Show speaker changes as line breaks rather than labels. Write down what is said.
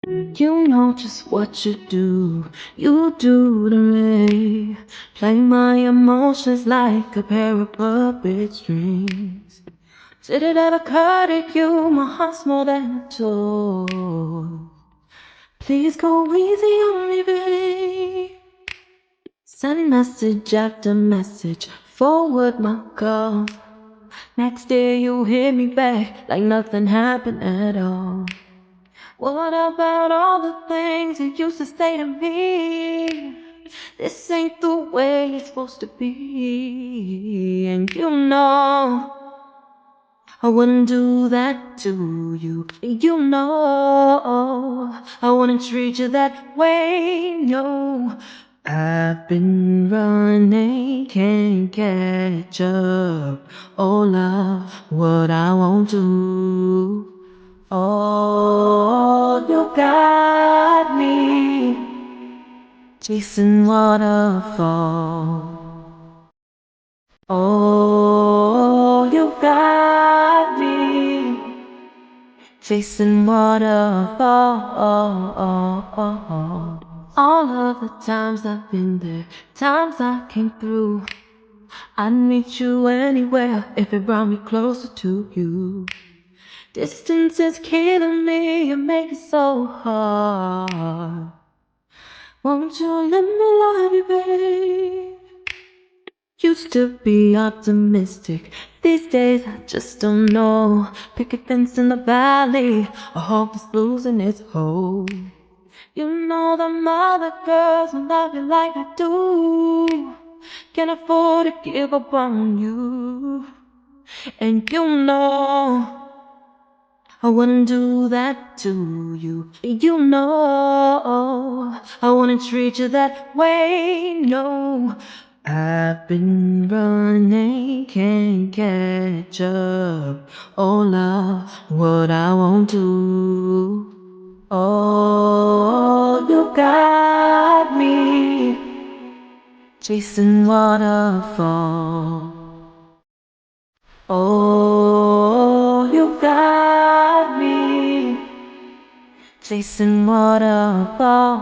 You know just what you do to me. Play my emotions like a pair of puppet strings. Did it ever occur to you my heart's more than a toy? Please go easy on me, babe. Send message after message, forward my call. Next day you hit me back like nothing happened at all. What about all the things you used to say to me? This ain't the way it's supposed to be. And you know I wouldn't do that to you. You know I wouldn't treat you that way, no. I've been running, can't catch up. Oh love, what I won't do. Oh, you got me chasing waterfall. Oh, you got me chasing waterfall. All of the times I've been there, times I came through. I'd meet you anywhere if it brought me closer to you. Distance is killing me, it makes it so hard. Won't you let me love you, babe? Used to be optimistic, these days I just don't know. Picket fence in the valley, I hope it's losing its hold. You know them other girls will love you like I do. Can't afford to give up on you. And you know I wouldn't do that to you. You know I wouldn't treat you that way, no. I've been running, can't catch up. Oh love, what I won't do. Oh, you got me chasing waterfall. Oh, you got me chasing waterfall.